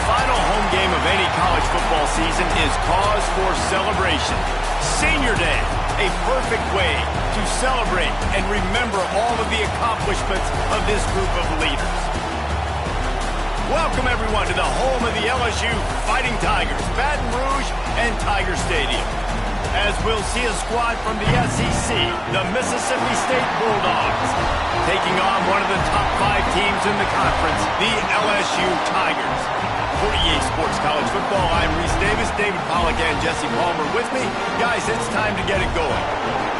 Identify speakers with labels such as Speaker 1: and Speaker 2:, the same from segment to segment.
Speaker 1: The final home game of any college football season is cause for celebration. Senior Day, a perfect way to celebrate and remember all of the accomplishments of this group of leaders. Welcome, everyone, to the home of the LSU Fighting Tigers, Baton Rouge and Tiger Stadium. As we'll see a squad from the SEC, the Mississippi State Bulldogs, taking on one of the top 5 teams in the conference, the LSU Tigers. For EA Sports College Football, I'm Reese Davis, David Pollack, and Jesse Palmer with me. Guys, it's time to get it going.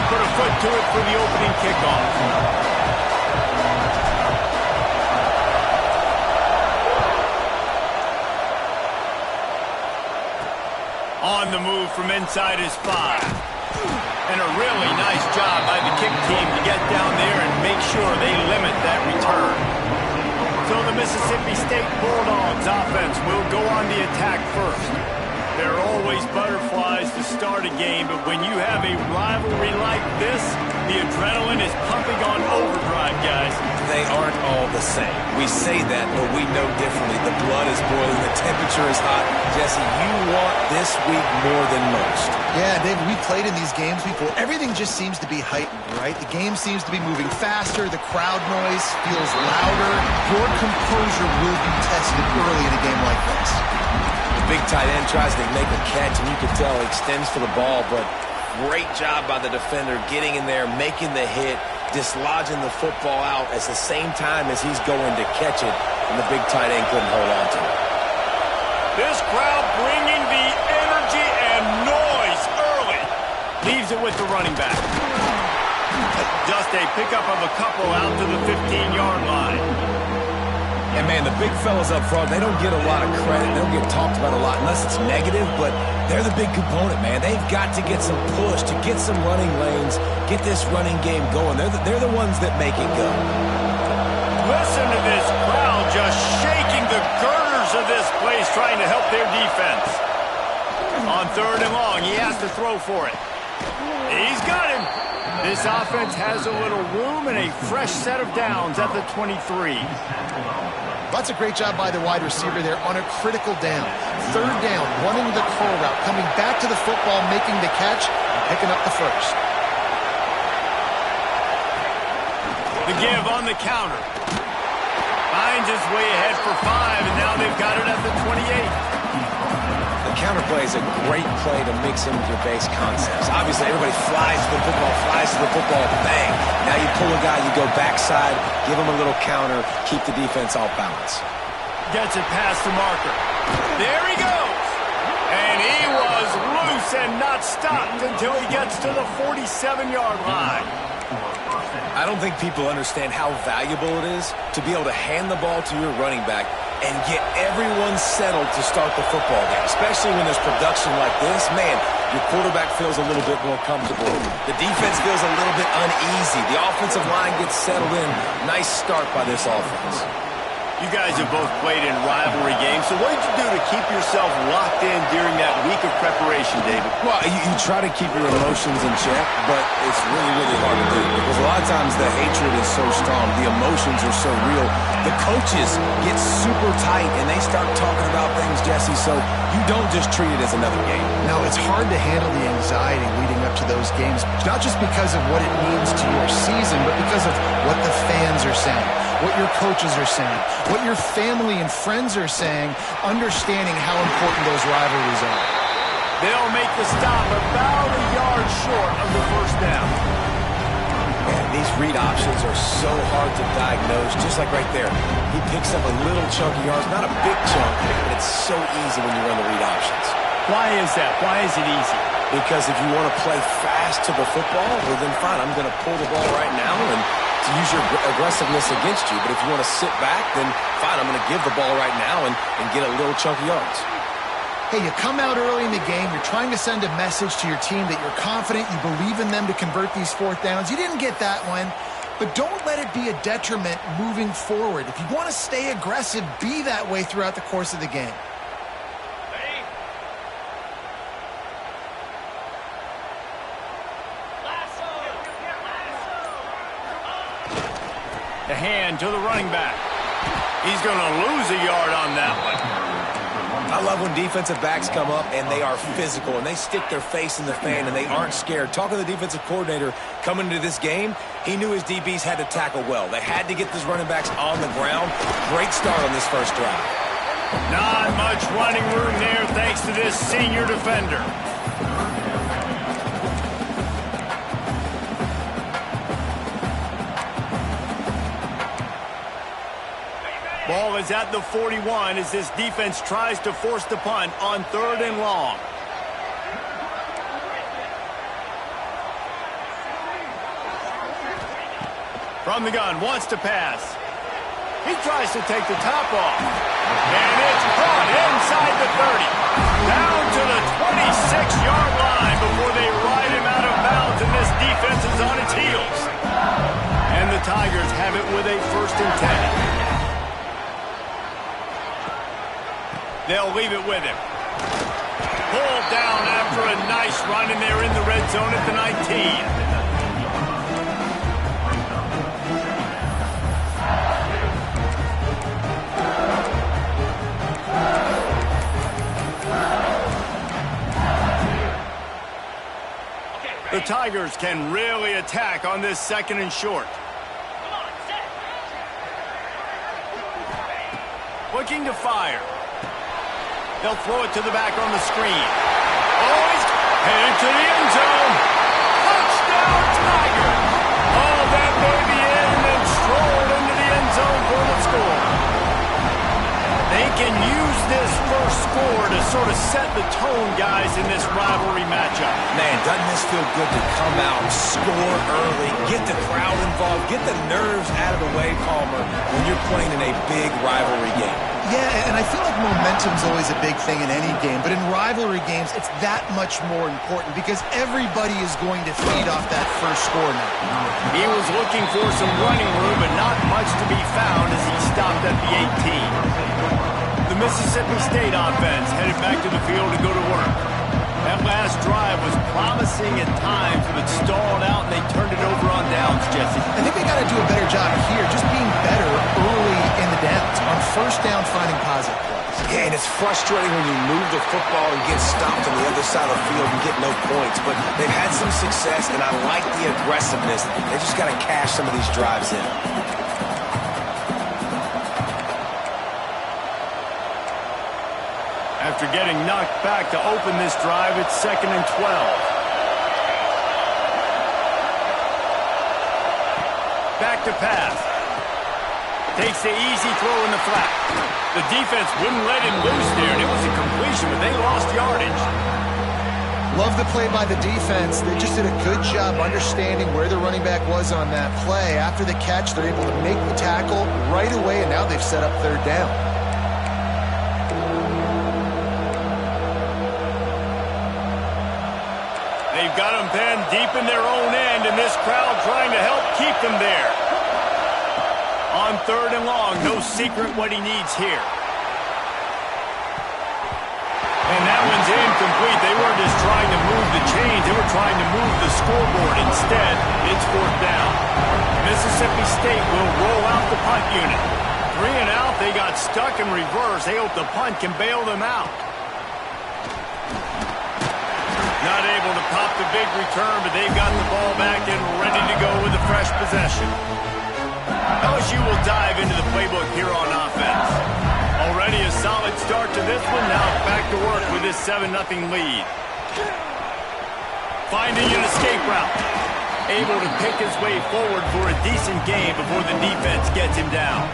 Speaker 1: Put a foot to it for the opening kickoff. On the move from inside his 5. And a really nice job by the kick team to get down there and make sure they limit that return. So the Mississippi State Bulldogs offense will go on the attack first. There are always butterflies to start a game, but when you have a rivalry like this, the adrenaline is pumping on overdrive, guys.
Speaker 2: They aren't all the same. We say that, but we know differently. The blood is boiling. The temperature is hot. Jesse, you want this week more than most.
Speaker 3: Yeah, David, we played in these games before. Everything just seems to be heightened, right? The game seems to be moving faster. The crowd noise feels louder. Your composure will be tested early in a game like this.
Speaker 2: Big tight end tries to make a catch, and you can tell he extends for the ball, but great job by the defender getting in there, making the hit, dislodging the football out at the same time as he's going to catch it, and the big tight end couldn't hold on to it.
Speaker 1: This crowd bringing the energy and noise early. Leaves it with the running back. Just a pickup of a couple out to the 15-yard line.
Speaker 2: And, man, the big fellas up front, they don't get a lot of credit. They don't get talked about a lot unless it's negative, but they're the big component, man. They've got to get some push, to get some running lanes, get this running game going. They're the ones that make it go.
Speaker 1: Listen to this crowd just shaking the girders of this place, trying to help their defense. On 3rd and long, he has to throw for it. He's got him. This offense has a little room and a fresh set of downs at the 23.
Speaker 3: That's a great job by the wide receiver there on a critical down. 3rd down, running the curl route, coming back to the football, making the catch, and picking up the first.
Speaker 1: The give on the counter. Finds his way ahead for 5, and now they've got it at the 28.
Speaker 2: The counter play is a great play to mix in with your base concepts. Obviously, everybody flies to the football, bang. Now you pull a guy, you go backside, give him a little counter, keep the defense off balance.
Speaker 1: Gets it past the marker. There he goes. And he was loose and not stopped until he gets to the 47-yard line.
Speaker 2: I don't think people understand how valuable it is to be able to hand the ball to your running back and get everyone settled to start the football game, especially when there's production like this. Man, your quarterback feels a little bit more comfortable. The defense feels a little bit uneasy. The offensive line gets settled in. Nice start by this offense.
Speaker 1: You guys have both played in rivalry games, so what did you do to keep yourself locked in during that week of preparation, David?
Speaker 2: Well, you try to keep your emotions in check, but it's really, really hard to do because a lot of times the hatred is so strong, the emotions are so real. The coaches get super tight, and they start talking about things, Jesse, so you don't just treat it as another game.
Speaker 3: Now, it's hard to handle the anxiety leading up to those games, not just because of what it means to your season, but because of what the fans are saying, what your coaches are saying, what your family and friends are saying, understanding how important those rivalries are.
Speaker 1: They'll make the stop about a yard short of the first down.
Speaker 2: Man, these read options are so hard to diagnose, just like right there. He picks up a little chunk of yards, not a big chunk, but it's so easy when you run the read options.
Speaker 1: Why is that? Why is it easy?
Speaker 2: Because if you want to play fast to the football, well then fine, I'm going to pull the ball right now and to use your aggressiveness against you. But if you want to sit back, then fine, I'm going to give the ball right now and get a little chunk of yards.
Speaker 3: Hey, you come out early in the game, you're trying to send a message to your team that you're confident, you believe in them to convert these fourth downs. You didn't get that one, but don't let it be a detriment moving forward. If you want to stay aggressive, be that way throughout the course of the game.
Speaker 1: The hand to the running back. He's going to lose a yard on that one.
Speaker 2: I love when defensive backs come up and they are physical and they stick their face in the fan and they aren't scared. Talking to the defensive coordinator coming into this game, he knew his DBs had to tackle well. They had to get those running backs on the ground. Great start on this first drive.
Speaker 1: Not much running room there thanks to this senior defender. Ball is at the 41 as this defense tries to force the punt on 3rd and long. From the gun, wants to pass. He tries to take the top off. And it's caught inside the 30. Down to the 26-yard line before they ride him out of bounds, and this defense is on its heels. And the Tigers have it with a 1st and 10. They'll leave it with him. Pulled down after a nice run, and they're in the red zone at the 19. The Tigers can really attack on this 2nd and short. Looking to fire. They'll throw it to the back on the screen. Oh, he's headed to the end zone. Touchdown, Tigers! Oh, that baby in and then strolled into the end zone for the score. They can use this first score to sort of set the tone, guys, in this rivalry matchup.
Speaker 2: Man, doesn't this feel good to come out, score early, get the crowd involved, get the nerves out of the way, Palmer, when you're playing in a big rivalry game.
Speaker 3: Yeah, and I feel like momentum's always a big thing in any game, but in rivalry games, it's that much more important because everybody is going to feed off that first score now.
Speaker 1: He was looking for some running room, but not much to be found as he stopped at the 18. The Mississippi State offense headed back to the field to go to work. That last drive was promising at times, but stalled out, and they turned it over on downs, Jesse.
Speaker 3: I think they got to do a better job here, just being better early in the downs. On 1st down, finding positive plays.
Speaker 2: Yeah, and it's frustrating when you move the football and get stopped on the other side of the field and get no points. But they've had some success, and I like the aggressiveness. They just got to cash some of these drives in.
Speaker 1: After getting knocked back to open this drive, it's 2nd and 12. Back to pass. Takes the easy throw in the flat. The defense wouldn't let him loose there, and it was a completion, but they lost yardage.
Speaker 3: Love the play by the defense. They just did a good job understanding where the running back was on that play. After the catch, they're able to make the tackle right away, and now they've set up 3rd down.
Speaker 1: They've got them pinned deep in their own end, and this crowd trying to help keep them there. On 3rd and long, no secret what he needs here. And that one's incomplete. They weren't just trying to move the chains. They were trying to move the scoreboard. Instead, it's 4th down. Mississippi State will roll out the punt unit. 3 and out. They got stuck in reverse. They hope the punt can bail them out. Not able to pop the big return, but they've got the ball back and ready to go with a fresh possession. LSU will dive into the playbook here on offense. Already a solid start to this one. Now back to work with this 7-0 lead. Finding an escape route. Able to pick his way forward for a decent game before the defense gets him down.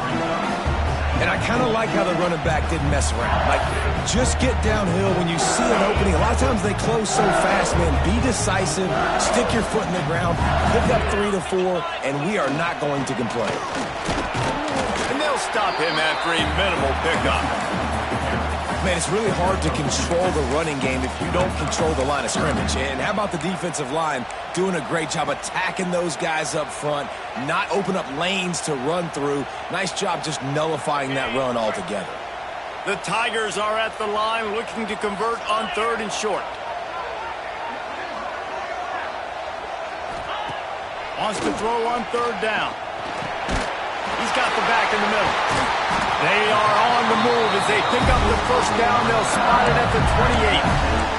Speaker 2: And I kind of like how the running back didn't mess around. Like, just get downhill when you see an opening. A lot of times they close so fast, man. Be decisive, stick your foot in the ground, pick up 3 to 4, and we are not going to complain.
Speaker 1: And they'll stop him after a minimal pickup.
Speaker 2: Man, it's really hard to control the running game if you don't control the line of scrimmage. And how about the defensive line doing a great job attacking those guys up front, not open up lanes to run through. Nice job just nullifying that run altogether.
Speaker 1: The Tigers are at the line looking to convert on 3rd and short. Wants to throw on 3rd down. He's got the back in the middle. They are on the move as they pick up the 1st down. They'll spot it at the 28.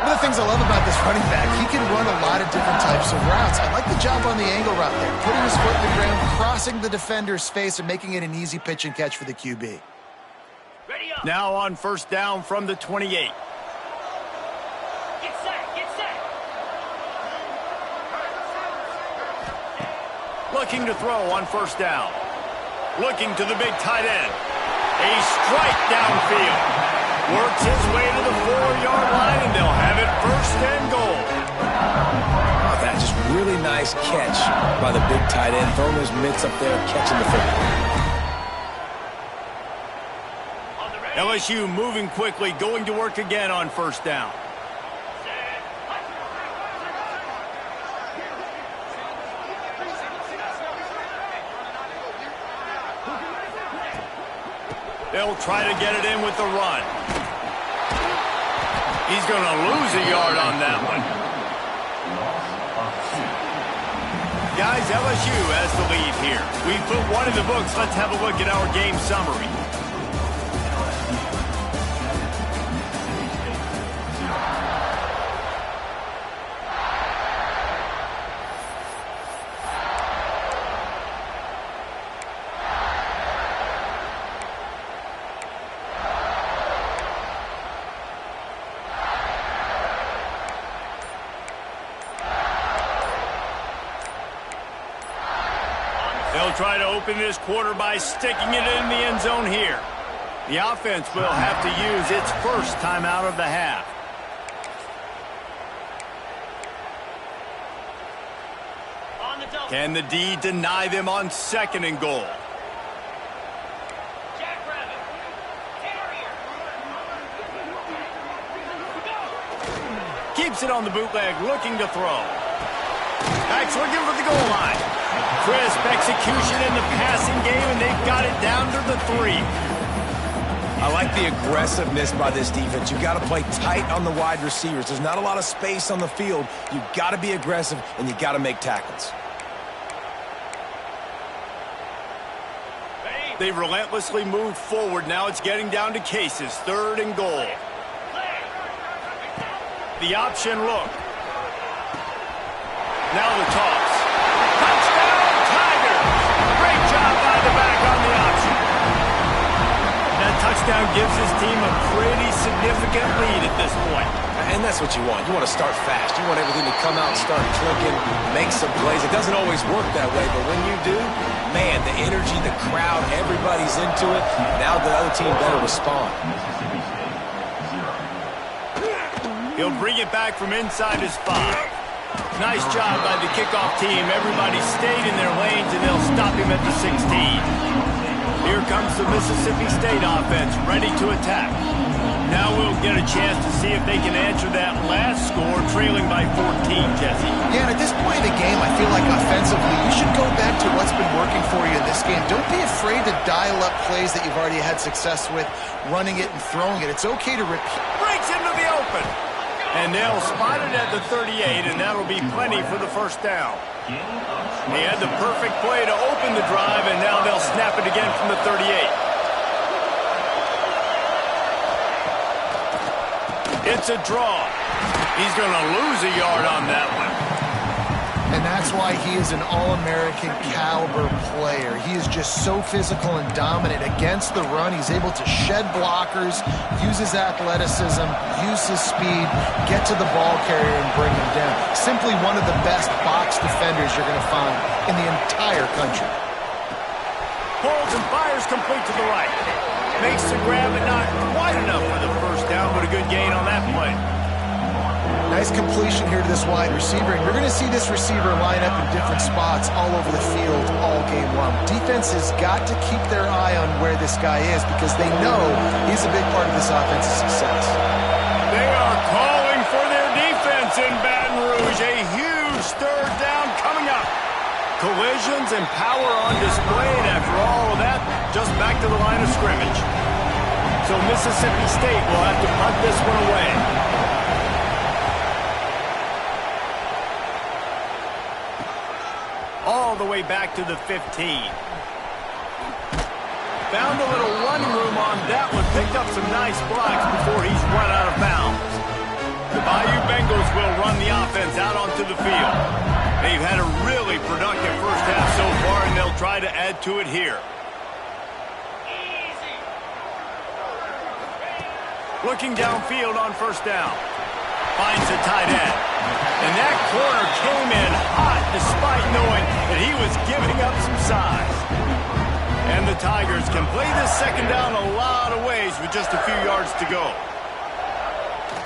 Speaker 3: One of the things I love about this running back, he can run a lot of different types of routes. I like the job on the angle route there, putting his foot in the ground, crossing the defender's face, and making it an easy pitch and catch for the QB.
Speaker 1: Now on 1st down from the 28.
Speaker 4: Get set, get set.
Speaker 1: Looking to throw on 1st down. Looking to the big tight end. A strike downfield. Works his way to the 4-yard line, and they'll have it 1st and goal.
Speaker 2: Oh, that's just really nice catch by the big tight end, throwing his mitts up there, catching the football.
Speaker 1: LSU moving quickly, going to work again on 1st down. They'll try to get it in with the run. He's going to lose a yard on that one. Guys, LSU has the lead here. We put one in the books. Let's have a look at our game summary. They'll try to open this quarter by sticking it in the end zone here. The offense will have to use its 1st timeout of the half. Can the D deny them on 2nd and goal? Keeps it on the bootleg, looking to throw. Backs looking for the goal line. Crisp execution in the passing game, and they've got it down to the 3.
Speaker 2: I like the aggressiveness by this defense. You've got to play tight on the wide receivers. There's not a lot of space on the field. You've got to be aggressive, and you've got to make tackles.
Speaker 1: They've relentlessly moved forward. Now it's getting down to cases. 3rd and goal. The option look. Now the toss. Touchdown, Tigers! Great job by the back on the option. The touchdown gives his team a pretty significant lead at this point.
Speaker 2: And that's what you want. You want to start fast. You want everything to come out and start clicking, make some plays. It doesn't always work that way, but when you do, man, the energy, the crowd, everybody's into it. Now the other team better respond.
Speaker 1: He'll bring it back from inside his 5. Nice job by the kickoff team. Everybody stayed in their lanes, and they'll stop him at the 16. Here comes the Mississippi State offense, ready to attack. Now we'll get a chance to see if they can answer that last score, trailing by 14, Jesse.
Speaker 3: Yeah, and at this point in the game, I feel like offensively, you should go back to what's been working for you in this game. Don't be afraid to dial up plays that you've already had success with, running it and throwing it. It's okay to repeat.
Speaker 1: Breaks into the open. And they'll spot it at the 38, and that'll be plenty for the first down. He had the perfect play to open the drive, and now they'll snap it again from the 38. It's a draw. He's going to lose a yard on that one.
Speaker 3: And that's why he is an All-American caliber player. He is just so physical and dominant against the run. He's able to shed blockers, use his athleticism, use his speed, get to the ball carrier and bring him down. Simply one of the best box defenders you're going to find in the entire country.
Speaker 1: Pulls and fires complete to the right. Makes the grab, but not quite enough for the first down, but a good gain on that play.
Speaker 3: Nice completion here to this wide receiver, and you're going to see this receiver line up in different spots all over the field all game long. Defense has got to keep their eye on where this guy is because they know he's a big part of this offense's success.
Speaker 1: They are calling for their defense in Baton Rouge. A huge third down coming up. Collisions and power on display, and after all of that, just back to the line of scrimmage. So Mississippi State will have to punt this one away. All the way back to the 15. Found a little running room on that one. Picked up some nice blocks before he's run out of bounds. The Bayou Bengals will run the offense out onto the field. They've had a really productive first half so far, and they'll try to add to it here. Looking downfield on first down. Finds a tight end. And that corner came in hot despite knowing that he was giving up some size. And the Tigers can play this second down a lot of ways with just a few yards to go.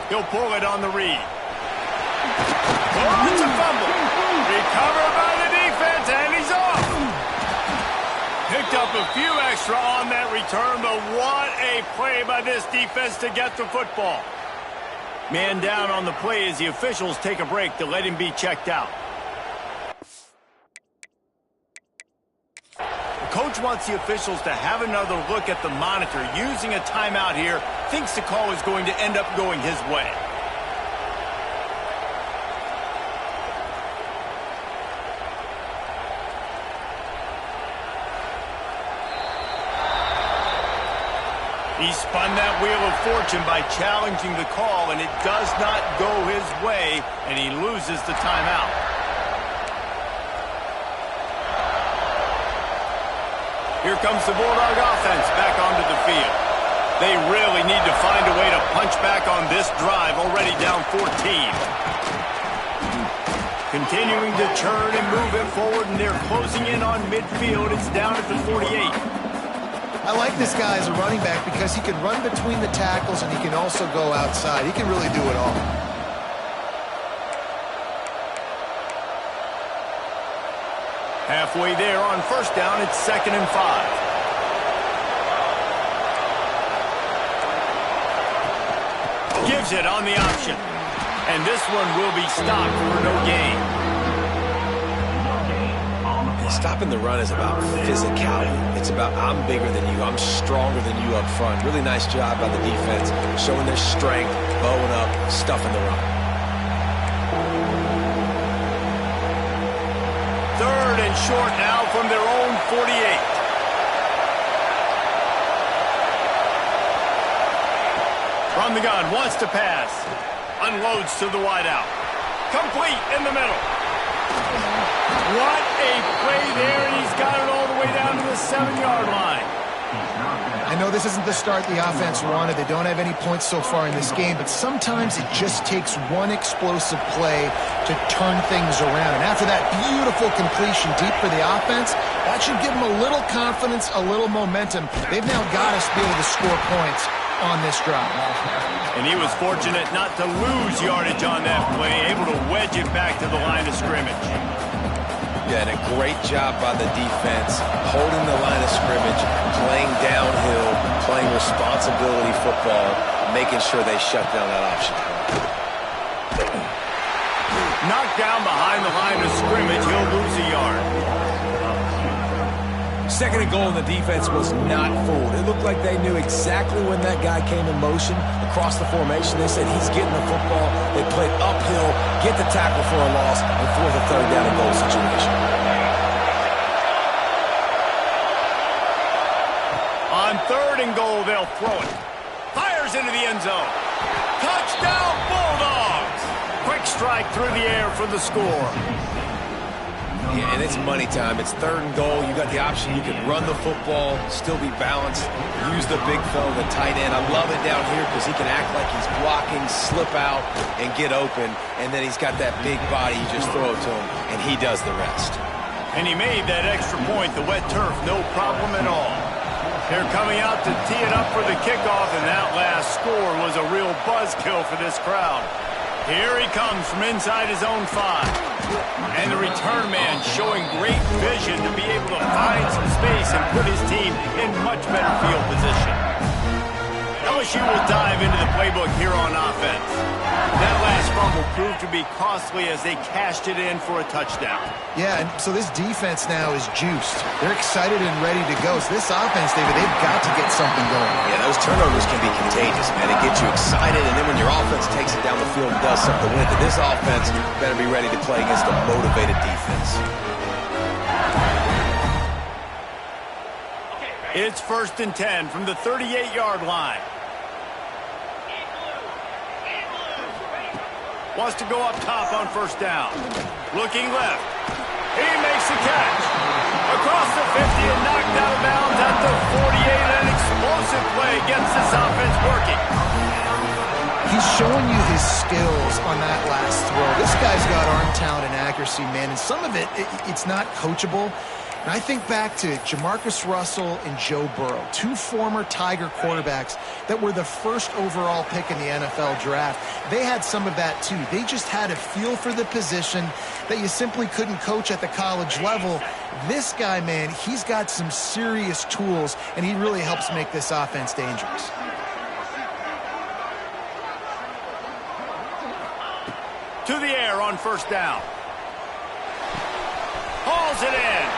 Speaker 1: He'll pull it on the read. Oh, it's a fumble. Recovered by the defense, and he's off. Picked up a few extra on that return, but what a play by this defense to get the football. Man down on the play as the officials take a break to let him be checked out. The coach wants the officials to have another look at the monitor. Using a timeout here, thinks the call is going to end up going his way. He spun that wheel of fortune by challenging the call, and it does not go his way, and he loses the timeout. Here comes the Bulldog offense back onto the field. They really need to find a way to punch back on this drive, already down 14. Continuing to churn and move it forward, and they're closing in on midfield. It's down at the 48.
Speaker 3: I like this guy as a running back because he can run between the tackles and he can also go outside. He can really do it all.
Speaker 1: Halfway there on first down, it's 2nd and 5. Gives it on the option. And this one will be stopped for no gain.
Speaker 2: Stopping the run is about physicality. It's about I'm bigger than you, I'm stronger than you up front. Really nice job by the defense, showing their strength, bowing up, stuffing the run.
Speaker 1: 3rd and short now from their own 48. From the gun, wants to pass. Unloads to the wideout. Complete in the middle. What a play there, and he's got it all the way down to the 7-yard line.
Speaker 3: I know this isn't the start the offense wanted. They don't have any points so far in this game, but sometimes it just takes one explosive play to turn things around. And after that beautiful completion deep for the offense, that should give them a little confidence, a little momentum. They've now got us to be able to score points on this drive.
Speaker 1: And he was fortunate not to lose yardage on that play, able to wedge it back to the line of scrimmage.
Speaker 2: Yeah, and a great job by the defense, holding the line of scrimmage, playing downhill, playing responsibility football, making sure they shut down that option.
Speaker 1: Knocked down behind the line of scrimmage, he'll lose a yard.
Speaker 2: Second and goal, and the defense was not fooled. It looked like they knew exactly when that guy came in motion across the formation. They said he's getting the football. They played uphill, get the tackle for a loss, and force a third down and goal situation.
Speaker 1: On third and goal, they'll throw it. Fires into the end zone. Touchdown, Bulldogs! Quick strike through the air for the score.
Speaker 2: Yeah, and it's money time. It's third and goal. You got the option. You can run the football, still be balanced, use the big fella, the tight end. I love it down here because he can act like he's blocking, slip out, and get open. And then he's got that big body. You just throw it to him, and he does the rest.
Speaker 1: And he made that extra point, the wet turf, no problem at all. They're coming out to tee it up for the kickoff, and that last score was a real buzzkill for this crowd. Here he comes from inside his own 5. And the return man showing great vision to be able to find some space and put his team in much better field position. LSU will dive into the playbook here on offense. That last fumble proved to be costly as they cashed it in for a touchdown.
Speaker 3: Yeah, and so this defense now is juiced. They're excited and ready to go. So this offense, David, they've got to get something going.
Speaker 2: Yeah, those turnovers can be contagious, man. It gets you excited, and then when your offense takes it down the field and does something with it, this offense better be ready to play against a motivated defense.
Speaker 1: It's 1st and 10 from the 38-yard line. Wants to go up top on 1st down. Looking left. He makes the catch. Across the 50 and knocked out of bounds at the 48. An explosive play gets this offense working.
Speaker 3: He's showing you his skills on that last throw. This guy's got arm talent and accuracy, man, and some of it's not coachable. And I think back to Jamarcus Russell and Joe Burrow, 2 former Tiger quarterbacks that were the first overall pick in the NFL draft. They had some of that too. They just had a feel for the position that you simply couldn't coach at the college level. This guy, man, he's got some serious tools, and he really helps make this offense dangerous.
Speaker 1: To the air on 1st down. Hauls it in.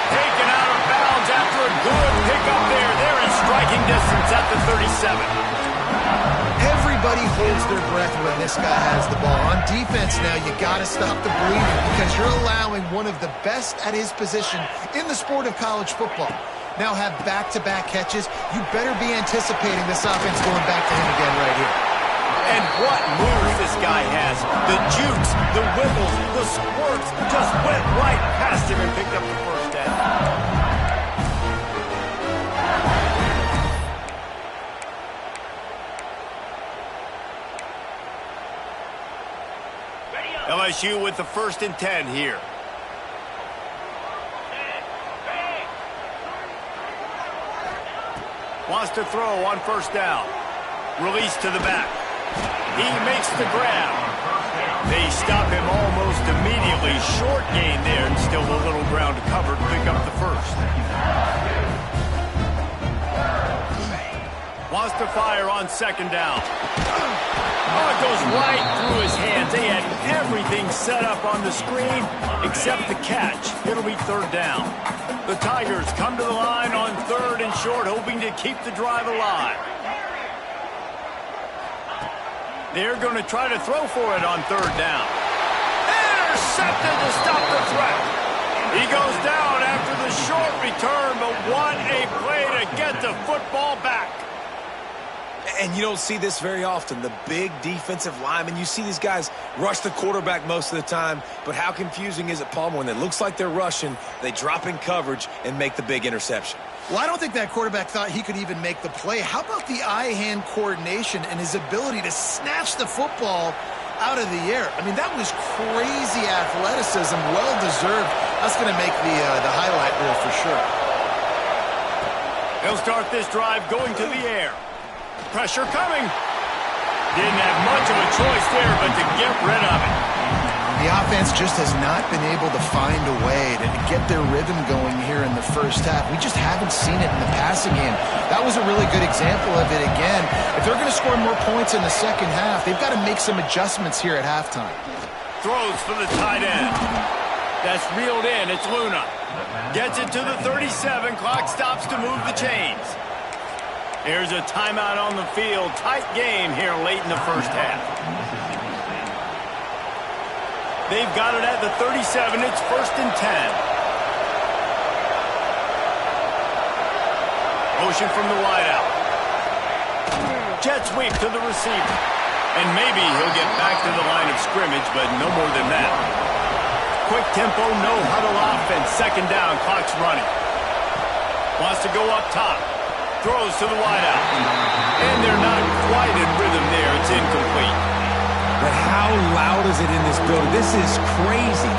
Speaker 1: Taken out of bounds after a good pickup there. They're in striking distance at the 37.
Speaker 3: Everybody holds their breath when this guy has the ball. On defense now, you got to stop the bleeding because you're allowing one of the best at his position in the sport of college football. Now have back-to-back catches. You better be anticipating this offense going back to him again right here.
Speaker 1: And what moves this guy has. The jukes, the wiggles, the squirts just went right past him and picked up the 1st down. LSU with the 1st and 10 here. Wants to throw on 1st down. Release to the back. He makes the grab. They stop him almost immediately. Short gain there, and still a little ground to cover to pick up the 1st. Wants to fire on 2nd down. Oh, it goes right through his hands. They had everything set up on the screen except the catch. It'll be 3rd down. The Tigers come to the line on 3rd and short, hoping to keep the drive alive. They're going to try to throw for it on 3rd down. Intercepted to stop the threat. He goes down after the short return, but what a play to get the football back.
Speaker 2: And you don't see this very often. The big defensive linemen, you see these guys rush the quarterback most of the time, but how confusing is it, Palmer, when it looks like they're rushing, they drop in coverage and make the big interception?
Speaker 3: Well, I don't think that quarterback thought he could even make the play. How about the eye-hand coordination and his ability to snatch the football out of the air? I mean, that was crazy athleticism, well-deserved. That's going to make the highlight reel for sure.
Speaker 1: He'll start this drive going to the air. Pressure coming. Didn't have much of a choice there, but to get rid of it.
Speaker 3: The offense just has not been able to find a way to get their rhythm going here in the first half. We just haven't seen it in the passing game. That was a really good example of it again. If they're going to score more points in the second half, they've got to make some adjustments here at halftime.
Speaker 1: Throws for the tight end. That's reeled in. It's Luna. Gets it to the 37. Clock stops to move the chains. Here's a timeout on the field. Tight game here late in the first half. They've got it at the 37. It's 1st and 10. Motion from the wideout. Jet sweep to the receiver. And maybe he'll get back to the line of scrimmage, but no more than that. Quick tempo, no huddle offense. 2nd down, clock's running. Wants to go up top. Throws to the wideout. And they're not quite in rhythm there. It's incomplete.
Speaker 2: But how loud is it in this building? This is crazy.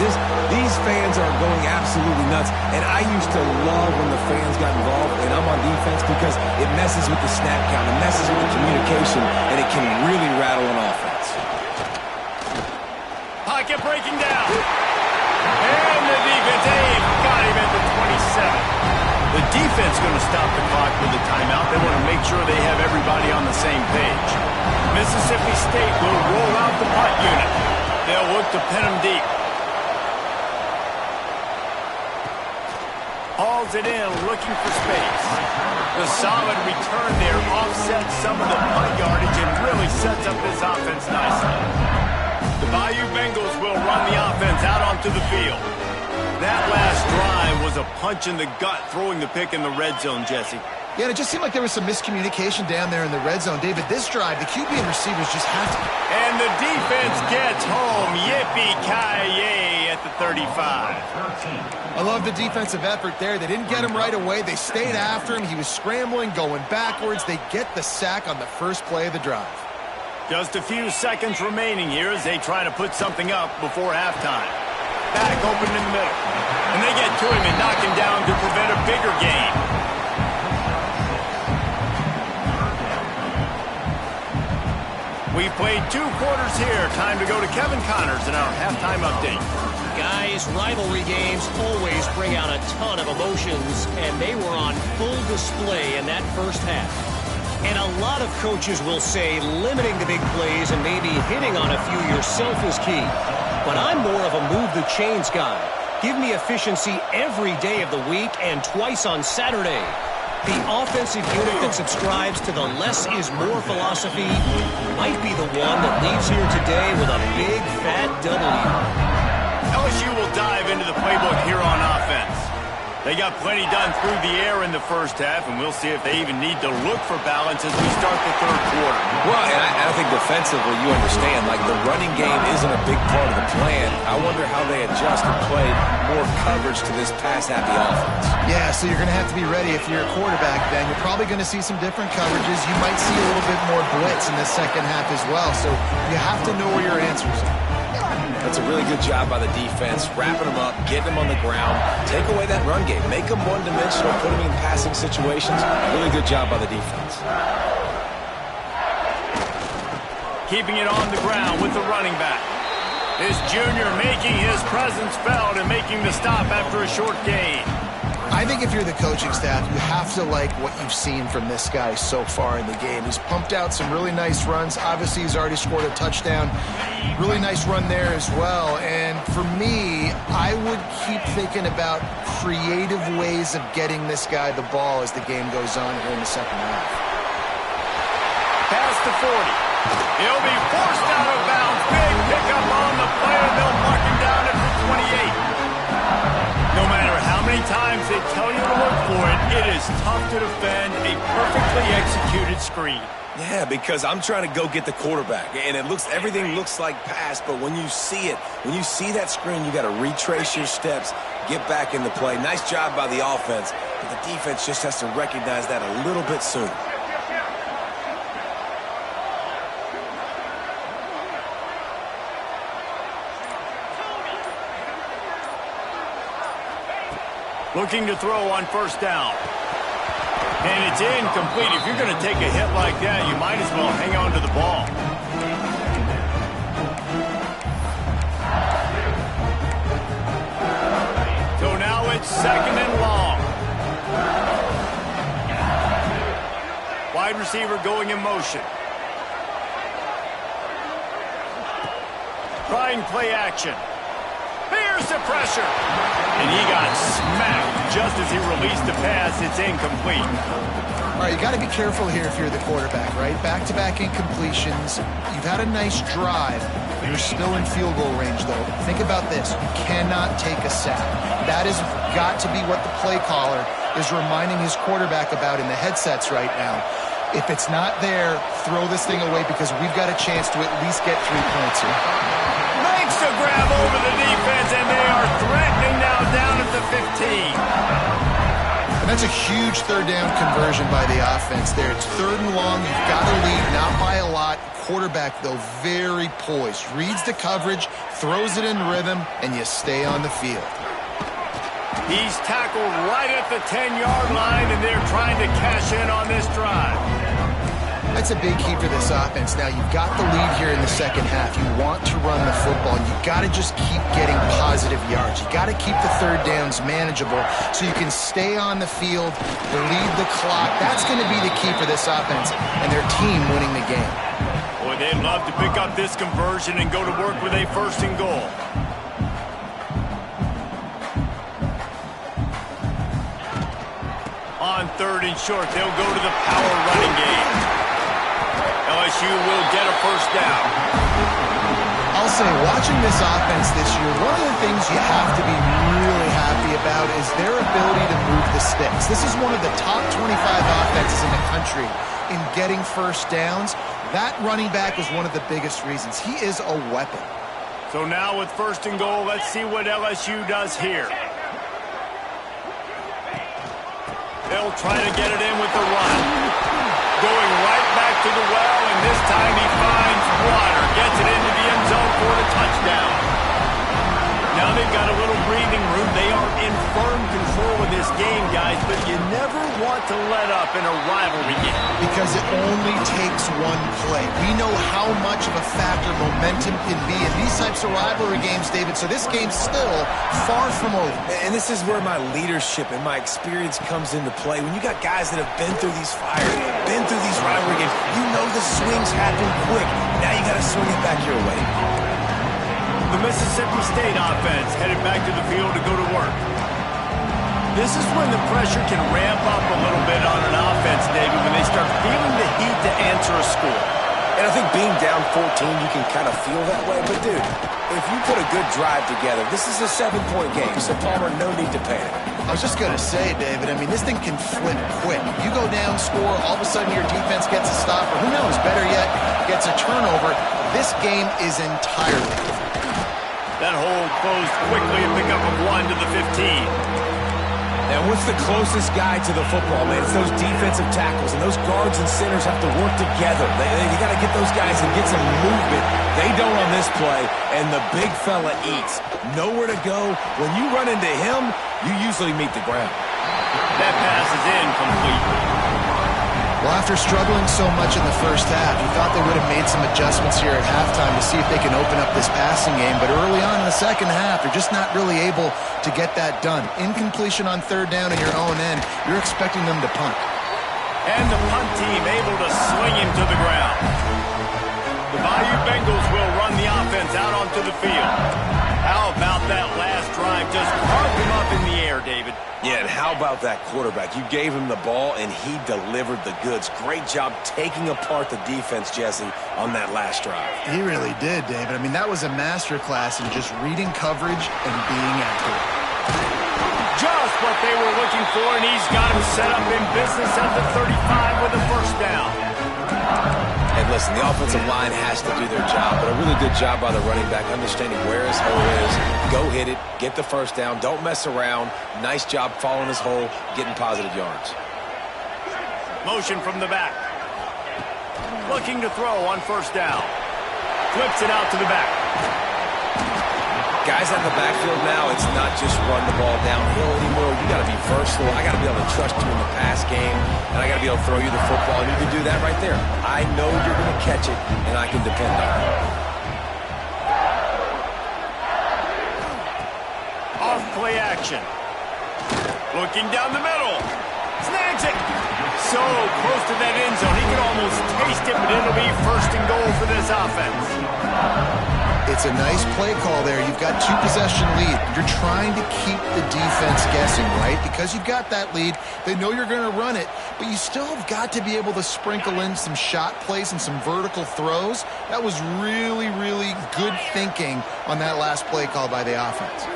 Speaker 2: These fans are going absolutely nuts. And I used to love when the fans got involved, and I'm on defense, because it messes with the snap count, it messes with the communication, and it can really rattle an offense.
Speaker 1: Pocket breaking down. And the defense, got him at the 27. The defense going to stop the clock with a timeout. They want to make sure they have everybody on the same page. Mississippi State will roll out the punt unit. They'll look to pin them deep. Hauls it in, looking for space. The solid return there offsets some of the punt yardage and really sets up this offense nicely. The Bayou Bengals will run the offense out onto the field. That last drive was a punch in the gut, throwing the pick in the red zone, Jesse.
Speaker 3: Yeah, and it just seemed like there was some miscommunication down there in the red zone. David, this drive, the QB and receivers just have to...
Speaker 1: And the defense gets home. Yippee-ki-yay at the 35.
Speaker 3: I love the defensive effort there. They didn't get him right away. They stayed after him. He was scrambling, going backwards. They get the sack on the first play of the drive.
Speaker 1: Just a few seconds remaining here as they try to put something up before halftime. Back open in the middle. And they get to him and knock him down to prevent a bigger gain. We've played 2 quarters here. Time to go to Kevin Connors in our halftime update.
Speaker 4: Guys, rivalry games always bring out a ton of emotions, and they were on full display in that first half. And a lot of coaches will say limiting the big plays and maybe hitting on a few yourself is key. But I'm more of a move the chains guy. Give me efficiency every day of the week and twice on Saturday. The offensive unit that subscribes to the less is more philosophy might be the one that leaves here today with a big fat W.
Speaker 1: LSU will dive into the playbook here on offense. They got plenty done through the air in the first half, and we'll see if they even need to look for balance as we start the 3rd quarter.
Speaker 2: Well, and I think defensively, you understand, like the running game isn't a big part of the plan. I wonder how they adjust and play more coverage to this pass-happy offense.
Speaker 3: Yeah, so you're going to have to be ready if you're a quarterback then. You're probably going to see some different coverages. You might see a little bit more blitz in the second half as well, so you have to know where your answers are.
Speaker 2: That's a really good job by the defense, wrapping them up, getting them on the ground, take away that run game, make them one-dimensional, put them in passing situations. Really good job by the defense.
Speaker 1: Keeping it on the ground with the running back. This junior making his presence felt and making the stop after a short gain.
Speaker 3: I think if you're the coaching staff, you have to like what you've seen from this guy so far in the game. He's pumped out some really nice runs. Obviously, he's already scored a touchdown. Really nice run there as well. And for me, I would keep thinking about creative ways of getting this guy the ball as the game goes on here in the second half.
Speaker 1: Past the 40. He'll be forced out of bounds. Big pickup on the play, and they'll mark him down at the 28. No matter how many times If they tell you to look for it, it is tough to defend a perfectly executed screen.
Speaker 2: Yeah, because I'm trying to go get the quarterback, and everything looks like pass, but when you see it, when you see that screen, you got to retrace your steps, get back into play. Nice job by the offense, but the defense just has to recognize that a little bit sooner.
Speaker 1: Looking to throw on first down. And it's incomplete. If you're going to take a hit like that, you might as well hang on to the ball. So now it's second and long. Wide receiver going in motion. Trying play action. Here's the pressure. And he got smacked just as he released the pass. It's incomplete.
Speaker 3: All right, you got to be careful here if you're the quarterback, right? Back-to-back incompletions. You've had a nice drive. You're still in field goal range, though. Think about this. You cannot take a sack. That has got to be what the play caller is reminding his quarterback about in the headsets right now. If it's not there, throw this thing away because we've got a chance to at least get 3 points here.
Speaker 1: Makes a grab over the defense, and they are threatening now down at the 15.
Speaker 3: And that's a huge third down conversion by the offense there. It's third and long. You've got to lead, not by a lot. Quarterback, though, very poised. Reads the coverage, throws it in rhythm, and you stay on the field.
Speaker 1: He's tackled right at the 10-yard line, and they're trying to cash in on this drive.
Speaker 3: That's a big key for this offense. Now, you've got the lead here in the second half. You want to run the football. You've got to just keep getting positive yards. You've got to keep the third downs manageable so you can stay on the field, bleed the clock. That's going to be the key for this offense and their team winning the game.
Speaker 1: Boy, they'd love to pick up this conversion and go to work with a first and goal. On third and short, they'll go to the power running game. LSU will get a first down.
Speaker 3: I'll say, watching this offense this year, one of the things you have to be really happy about is their ability to move the sticks. This is one of the top 25 offenses in the country in getting first downs. That running back was one of the biggest reasons. He is a weapon.
Speaker 1: So now with first and goal, let's see what LSU does here. They'll try to get it in with the run. Going right back to the well, and this time he finds water. Gets it into the end zone for the touchdown. Now they've got a little breathing room. They are in firm control of this game, guys, but you never want to let up in a rivalry game.
Speaker 3: Because it only takes one play. We know how much of a factor momentum can be in these types of rivalry games, David, so this game's still far from over.
Speaker 2: And this is where my leadership and my experience comes into play. When you got guys that have been through these fires, been through these rivalry games, you know the swings happen quick. Now you got to swing it back your way.
Speaker 1: The Mississippi State offense headed back to the field to go to work. This is when the pressure can ramp up a little bit on an offense, David, when they start feeling the heat to answer a score.
Speaker 2: And I think being down 14, you can kind of feel that way. But, dude, if you put a good drive together, this is a 7-point game, so Palmer, no need to panic.
Speaker 3: I was just going to say, David, I mean, this thing can flip quick. You go down, score, all of a sudden your defense gets a stop, or who knows, better yet, gets a turnover. This game is entirely different.
Speaker 1: That hole closed quickly, a pickup of 1 to the 15.
Speaker 2: And what's the closest guy to the football, man? It's those defensive tackles, and those guards and centers have to work together. They got to get those guys and get some movement. They don't on this play, and the big fella eats. Nowhere to go. When you run into him, you usually meet the ground.
Speaker 1: That pass is incomplete.
Speaker 3: Well, after struggling so much in the first half, you thought they would have made some adjustments here at halftime to see if they can open up this passing game. But early on in the second half, they're just not really able to get that done. Incompletion on third down in your own end, you're expecting them to punt.
Speaker 1: And the punt team able to swing him to the ground. The Bayou Bengals will run the offense out onto the field. How about that last drive? Just carved him up in the air, David.
Speaker 2: Yeah, and how about that quarterback? You gave him the ball, and he delivered the goods. Great job taking apart the defense, Jesse, on that last drive.
Speaker 3: He really did, David. I mean, that was a masterclass in just reading coverage and being accurate.
Speaker 1: Just That's what they were looking for, and he's got him set up in business at the 35 with a first down.
Speaker 2: And listen, the offensive line has to do their job, but a really good job by the running back understanding where his hole is. Go hit it, get the first down, don't mess around. Nice job following his hole, getting positive yards.
Speaker 1: Motion from the back. Looking to throw on first down. Flips it out to the back.
Speaker 2: Guys out in the backfield now, it's not just run the ball downhill anymore. You got to be versatile. I got to be able to trust you in the pass game, and I got to be able to throw you the football, and you can do that right there. I know you're going to catch it, and I can depend on it.
Speaker 1: Off play action. Looking down the middle. Snags it. So close to that end zone. He can almost taste it, but it'll be first and goal for this offense.
Speaker 3: It's a nice play call there. You've got 2-possession lead. You're trying to keep the defense guessing, right? Because you've got that lead, they know you're going to run it, but you still have got to be able to sprinkle in some shot plays and some vertical throws. That was really, really good thinking on that last play call by the offense.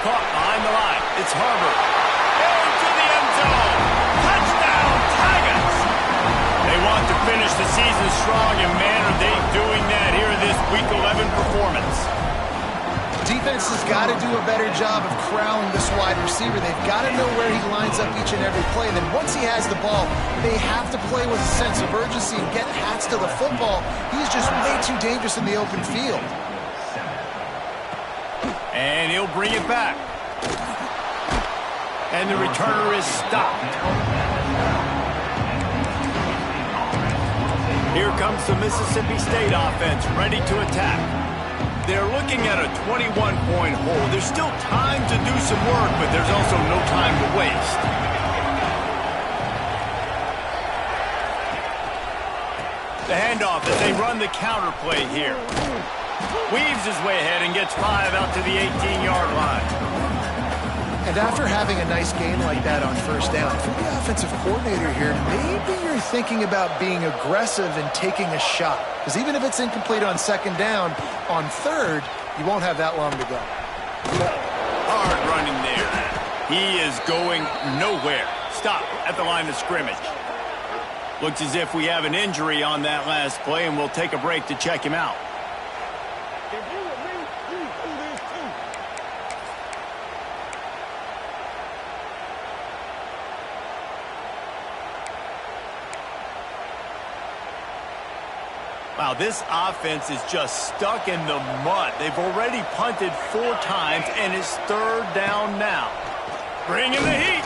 Speaker 1: Caught behind the line. It's Herbert. Into the end zone. Touchdown, Tigers. They want to finish the season strong, and man, are they doing that here in this Week 11 performance.
Speaker 3: Defense has got to do a better job of corralling this wide receiver. They've got to know where he lines up each and every play. And then once he has the ball, they have to play with a sense of urgency and get hats to the football. He's just way too dangerous in the open field.
Speaker 1: And he'll bring it back. And the returner is stopped. Here comes the Mississippi State offense, ready to attack. They're looking at a 21-point hole. There's still time to do some work, but there's also no time to waste. The handoff as they run the counter play here. Weaves his way ahead and gets 5 out to the 18-yard line.
Speaker 3: And after having a nice game like that on first down, for the offensive coordinator here, maybe you're thinking about being aggressive and taking a shot. Because even if it's incomplete on second down, on third, you won't have that long to go.
Speaker 1: Hard running there. He is going nowhere. Stop at the line of scrimmage. Looks as if we have an injury on that last play, and we'll take a break to check him out. Wow, this offense is just stuck in the mud. They've already punted 4 times, and it's third down now. Bringing the heat.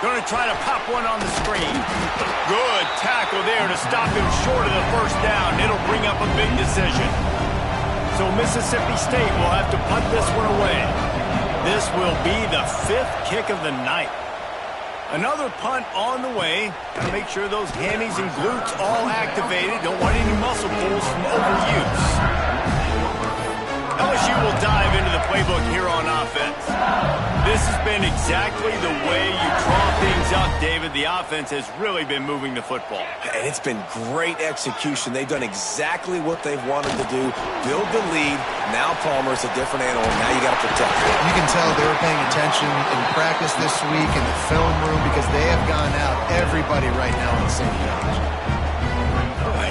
Speaker 1: Going to try to pop one on the screen. Good tackle there to stop him short of the first down. It'll bring up a big decision. So Mississippi State will have to punt this one away. This will be the 5th kick of the night. Another punt on the way. Got to make sure those hammies and glutes all activated. Don't want any muscle pulls from overuse. LSU will dive into the playbook here on offense. This has been exactly the way you draw things up, David. The offense has really been moving the football.
Speaker 2: And it's been great execution. They've done exactly what they've wanted to do. Build the lead. Now Palmer's a different animal. Now you got to protect it.
Speaker 3: You can tell they were paying attention in practice this week in the film room because they have gone out, everybody right now on the same page.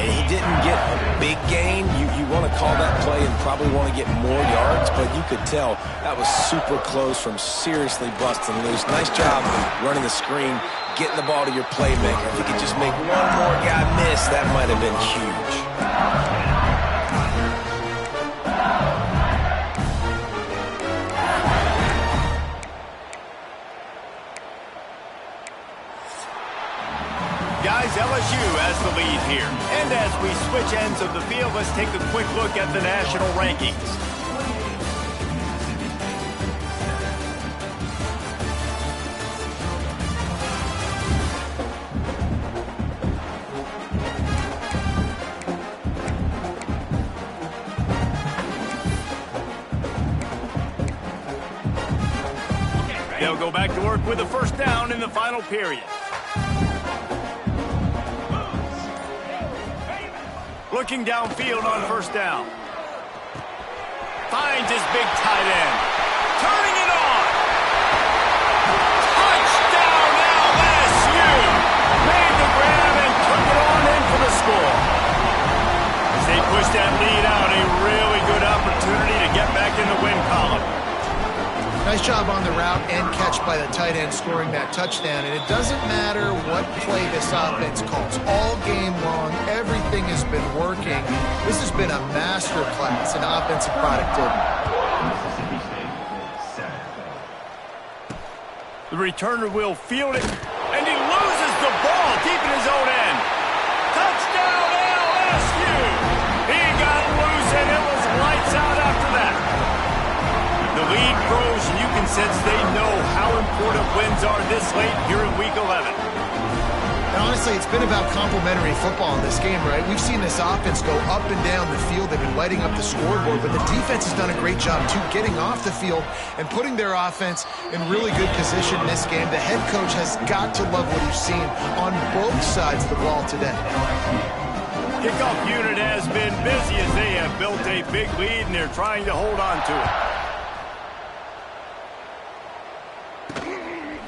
Speaker 2: He didn't get a big gain. You want to call that play and probably want to get more yards, but you could tell that was super close from seriously busting loose. Nice job running the screen, getting the ball to your playmaker. If you could just make one more guy miss, that might have been huge.
Speaker 1: Guys, LSU has the lead here. And as we switch ends of the field, let's take a quick look at the national rankings. They'll go back to work with a first down in the final period. Looking downfield on first down. finds his big tight end. Turning it on. Touchdown LSU. Made the grab and took it on in for the score. As they push that lead out, a really good opportunity to get back in the win column.
Speaker 3: Nice job on the route and catch by the tight end scoring that touchdown. And it doesn't matter what play this offense calls. All game long, everything has been working. This has been a master class in offensive productivity.
Speaker 1: The returner will field it, and he loses the ball deep in his own end. Touchdown LSU! He got loose, and it was lights out after that. The lead grows, and you can sense they know how important wins are this late here in Week 11.
Speaker 3: And honestly, it's been about complementary football in this game, right? We've seen this offense go up and down the field. They've been lighting up the scoreboard, but the defense has done a great job, too, getting off the field and putting their offense in really good position in this game. The head coach has got to love what he's seen on both sides of the ball today.
Speaker 1: Kickoff unit has been busy as they have built a big lead, and they're trying to hold on to it.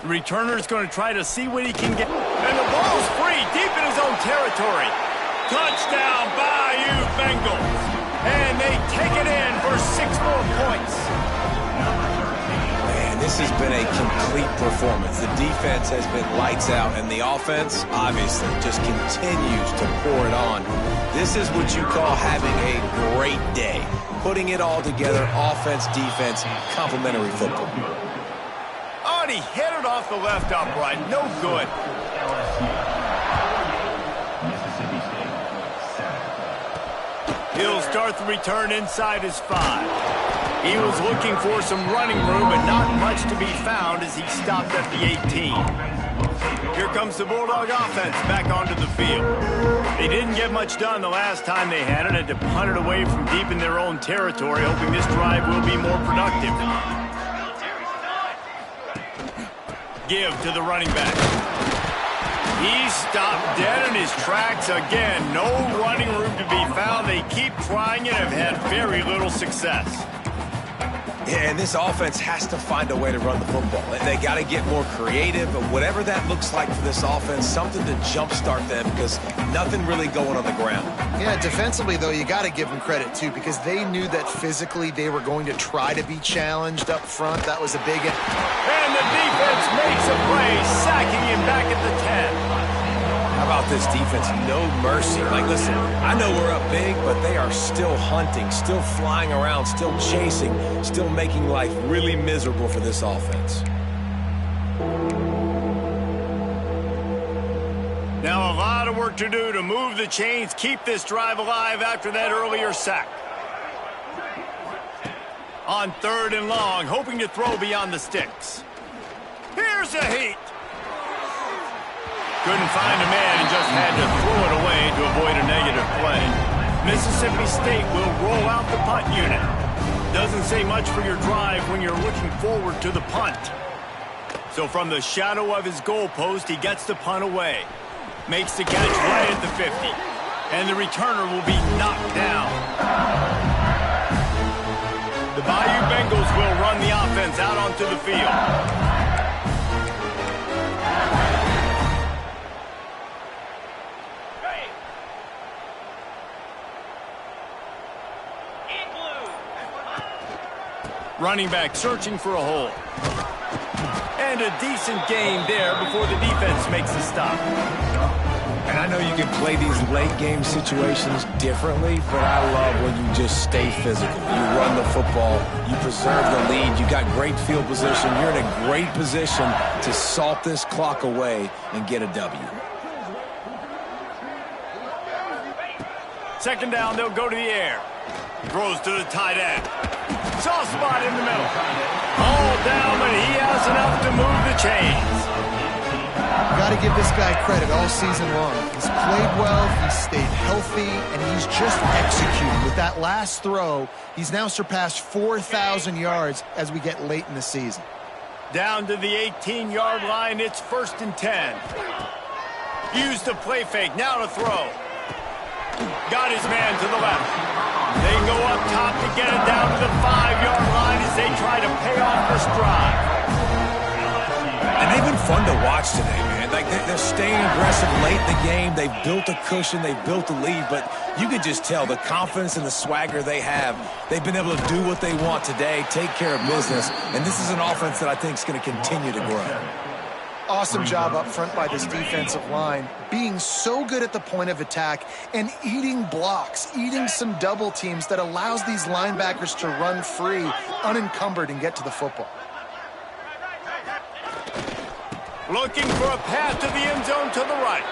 Speaker 1: The returner's going to try to see what he can get. And the ball's free, deep in his own territory. Touchdown, Bayou Bengals. And they take it in for 6 more points.
Speaker 2: Man, this has been a complete performance. The defense has been lights out, and the offense, obviously, just continues to pour it on. This is what you call having a great day. Putting it all together, offense, defense, complementary football.
Speaker 1: Oh, and he hit it off the left upright. No good. He'll start the return inside his 5. He was looking for some running room, but not much to be found as he stopped at the 18. Here comes the Bulldog offense back onto the field. They didn't get much done the last time they had it, and to punt it away from deep in their own territory, hoping this drive will be more productive. Give to the running back. He stopped dead in his tracks again. No running room to be found. They keep trying and have had very little success.
Speaker 2: Yeah, and this offense has to find a way to run the football. They got to get more creative, but whatever that looks like for this offense, something to jumpstart them because nothing really going on the ground.
Speaker 3: Yeah, defensively, though, you got to give them credit, too, because they knew that physically they were going to try to be challenged up front. That was a big...
Speaker 1: And the defense makes a play, sacking him back at the 10.
Speaker 2: How about this defense? No mercy. Like, listen, I know we're up big, but they are still hunting, still flying around, still chasing, still making life really miserable for this offense.
Speaker 1: Now a lot of work to do to move the chains, keep this drive alive after that earlier sack. On 3rd and long, hoping to throw beyond the sticks. Here's a heat. Couldn't find a man and just had to throw it away to avoid a negative play. Mississippi State will roll out the punt unit. Doesn't say much for your drive when you're looking forward to the punt. So from the shadow of his goalpost, he gets the punt away. Makes the catch right at the 50. And the returner will be knocked down. The Bayou Bengals will run the offense out onto the field. Running back searching for a hole. And a decent game there before the defense makes a stop.
Speaker 2: And I know you can play these late game situations differently, but I love when you just stay physical. You run the football, you preserve the lead, you got great field position, you're in a great position to salt this clock away and get a W.
Speaker 1: 2nd down, they'll go to the air. Throws to the tight end. Soft spot in the middle. All down, but he has enough to move the chains.
Speaker 3: Got to give this guy credit all season long. He's played well, he's stayed healthy, and he's just executing. With that last throw, he's now surpassed 4,000 yards as we get late in the season.
Speaker 1: Down to the 18-yard line, it's 1st and 10. Used the play fake, now to throw. Got his man to the left. They go up top to get it down to the 5-yard line as they try to pay off this drive.
Speaker 2: And they've been fun to watch today, man. Like, they're staying aggressive late in the game. They've built a cushion. They've built a lead. But you can just tell the confidence and the swagger they have. They've been able to do what they want today, take care of business. And this is an offense that I think is going to continue to grow.
Speaker 3: Awesome job up front by this defensive line, being so good at the point of attack and eating blocks, eating some double teams that allows these linebackers to run free, unencumbered, and get to the football.
Speaker 1: Looking for a path to the end zone to the right.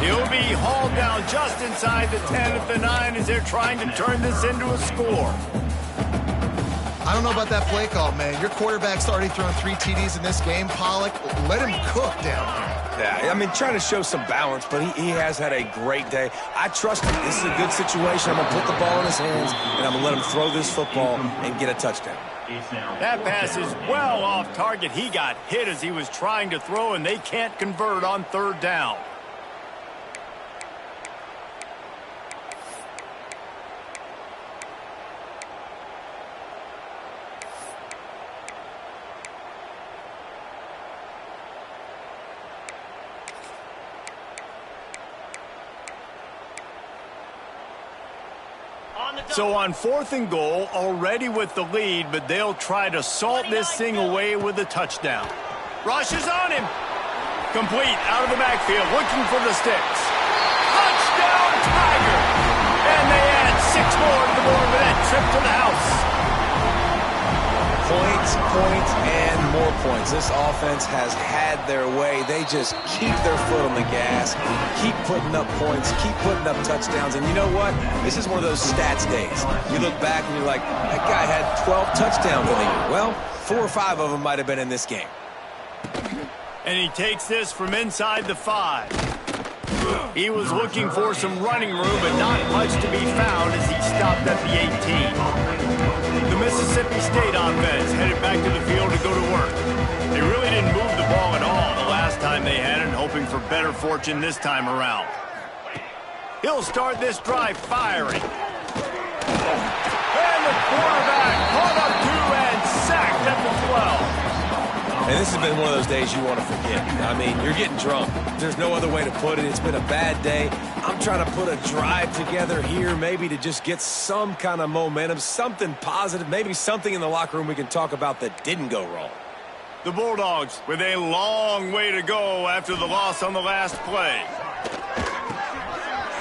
Speaker 1: He'll be hauled down just inside the 10 at the 9 as they're trying to turn this into a score.
Speaker 3: I don't know about that play call, man. Your quarterback's already thrown 3 TDs in this game. Pollock, let him cook down here.
Speaker 2: Yeah, I mean, trying to show some balance, but he has had a great day. I trust him. This is a good situation. I'm going to put the ball in his hands, and I'm going to let him throw this football and get a touchdown.
Speaker 1: That pass is well off target. He got hit as he was trying to throw, and they can't convert on 3rd down. So on 4th and goal, already with the lead, but they'll try to salt this thing away with a touchdown. Rushes on him. Complete out of the backfield, looking for the sticks. Touchdown, Tiger! And they add 6 more to the board with that trip to the house.
Speaker 2: Points, points, and more points. This offense has had their way. They just keep their foot on the gas, keep putting up points, keep putting up touchdowns. And you know what? This is one of those stats days. You look back and you're like, that guy had 12 touchdowns in the year. Well, 4 or 5 of them might have been in this game.
Speaker 1: And he takes this from inside the 5. He was looking for some running room, but not much to be found as he stopped at the 18. The Mississippi State offense headed back to the field to go to work. They really didn't move the ball at all the last time they had it, hoping for better fortune this time around. He'll start this drive firing. And the quarterback caught up to and sacked at the 12.
Speaker 2: And this has been one of those days you want to forget. I mean, you're getting drunk. There's no other way to put it. It's been a bad day. I'm trying to put a drive together here, maybe to just get some kind of momentum, something positive, maybe something in the locker room we can talk about that didn't go wrong.
Speaker 1: The Bulldogs with a long way to go after the loss on the last play.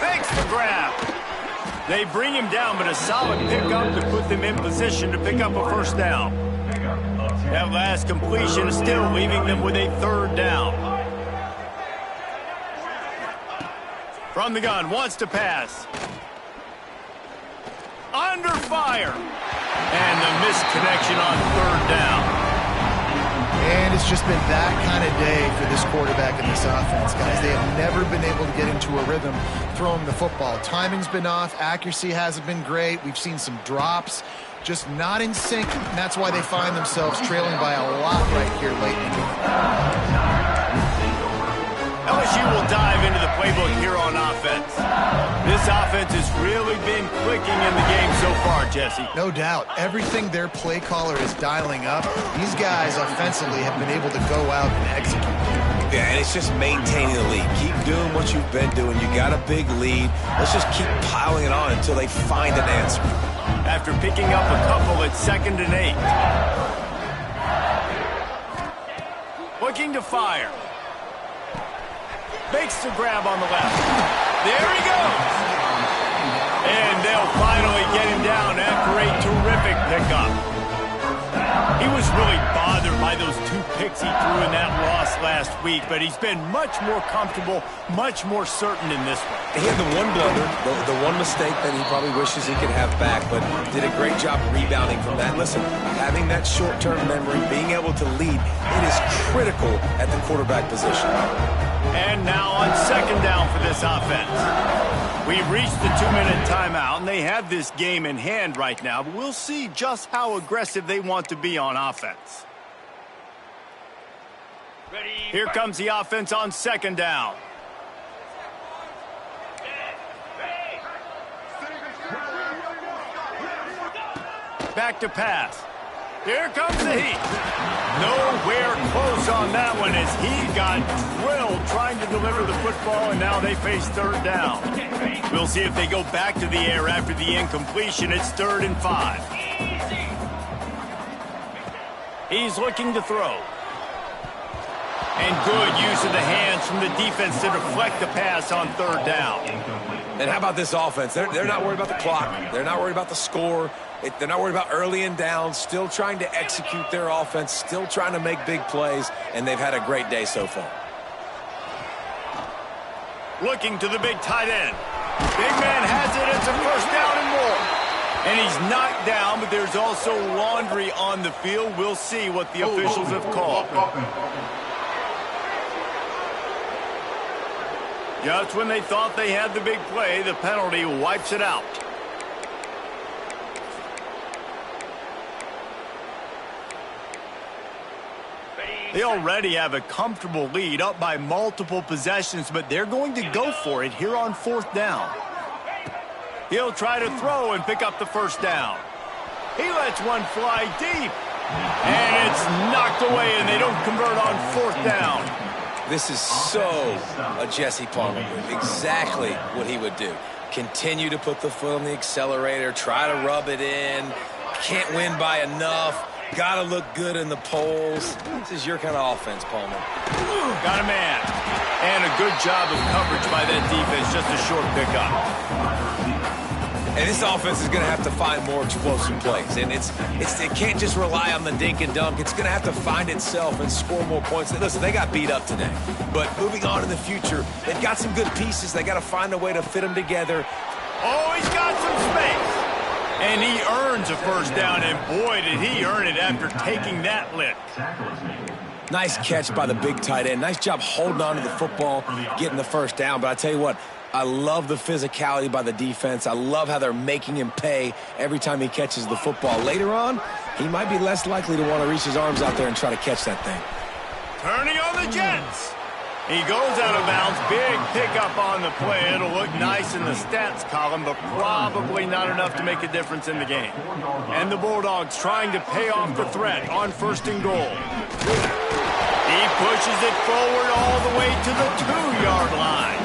Speaker 1: Thanks for grab. They bring him down, but a solid pickup to put them in position to pick up a 1st down. That last completion is still leaving them with a 3rd down. From the gun, wants to pass. Under fire. And the missed connection on 3rd down.
Speaker 3: And it's just been that kind of day for this quarterback and this offense, guys. They have never been able to get into a rhythm throwing the football. Timing's been off. Accuracy hasn't been great. We've seen some drops. Just not in sync, and that's why they find themselves trailing by a lot right here late in the game.
Speaker 1: LSU will dive into the playbook here on offense. This offense has really been clicking in the game so far, Jesse.
Speaker 3: No doubt. Everything their play caller is dialing up, these guys offensively have been able to go out and execute.
Speaker 2: Yeah, and it's just maintaining the lead. Keep doing what you've been doing. You got a big lead. Let's just keep piling it on until they find an answer.
Speaker 1: After picking up a couple at 2nd and 8. Looking to fire. Makes the grab on the left. There he goes. And they'll finally get him down after a terrific pickup. He was really bothered by those 2 picks he threw in that loss last week, but he's been much more comfortable, much more certain in this one.
Speaker 2: He had the one blunder, the one mistake that he probably wishes he could have back, but did a great job rebounding from that. Listen, having that short-term memory, being able to lead, it is critical at the quarterback position.
Speaker 1: And now on 2nd down for this offense. We've reached the 2-minute timeout, and they have this game in hand right now, but we'll see just how aggressive they want to be on offense. Here comes the offense on 2nd down. Back to pass. Here comes the heat. Nowhere close on that one as he got drilled trying to deliver the football, and now they face third down. We'll see if they go back to the air after the incompletion. It's 3rd and 5. He's looking to throw. And good use of the hands from the defense to deflect the pass on 3rd down.
Speaker 2: And how about this offense? They're not worried about the clock. They're not worried about the score. They're not worried about early and down. Still trying to execute their offense. Still trying to make big plays. And they've had a great day so far.
Speaker 1: Looking to the big tight end. Big man has it. It's a 1st down and more. And he's knocked down, but there's also laundry on the field. We'll see what the officials have called. Just when they thought they had the big play, the penalty wipes it out. They already have a comfortable lead, up by multiple possessions, but they're going to go for it here on 4th down. He'll try to throw and pick up the 1st down. He lets one fly deep. And it's knocked away, and they don't convert on 4th down.
Speaker 2: This is so a Jesse Palmer move. Exactly what he would do. Continue to put the foot on the accelerator, try to rub it in. Can't win by enough. Got to look good in the polls. This is your kind of offense, Palmer.
Speaker 1: Got a man. And a good job of coverage by that defense. Just a short pickup.
Speaker 2: And this offense is going to have to find more explosive plays. And it can't just rely on the dink and dunk. It's going to have to find itself and score more points. Listen, they got beat up today. But moving on in the future, they've got some good pieces. They got to find a way to fit them together.
Speaker 1: Oh, he's got some space. And he earns a 1st down, and boy, did he earn it after taking that lick.
Speaker 2: Nice catch by the big tight end. Nice job holding on to the football, getting the 1st down. But I tell you what, I love the physicality by the defense. I love how they're making him pay every time he catches the football. Later on, he might be less likely to want to reach his arms out there and try to catch that thing.
Speaker 1: Turning on the Jets. He goes out of bounds. Big pickup on the play. It'll look nice in the stats column, but probably not enough to make a difference in the game. And the Bulldogs trying to pay off the threat on 1st and goal. He pushes it forward all the way to the 2-yard line.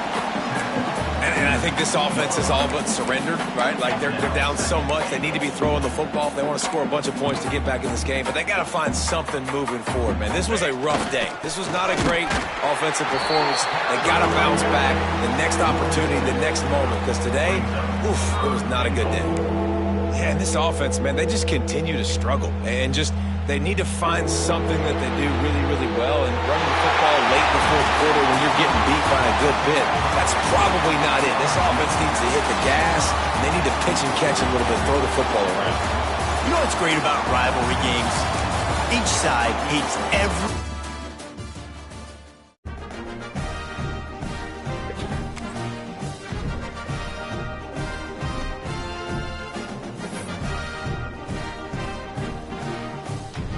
Speaker 2: And I think this offense is all but surrendered, right? Like they're down so much. They need to be throwing the football if they want to score a bunch of points to get back in this game. But they got to find something moving forward, man. This was a rough day. This was not a great offensive performance. They got to bounce back the next opportunity, the next moment. Because today, oof, it was not a good day. Yeah, and this offense, man, they just continue to struggle. And just they need to find something that they do really, really well. And running the football late in the 4th quarter when you're getting beat by a good bit, that's probably not it. This offense needs to hit the gas, and they need to pitch and catch a little bit, throw the football around.
Speaker 1: You know what's great about rivalry games? Each side hates every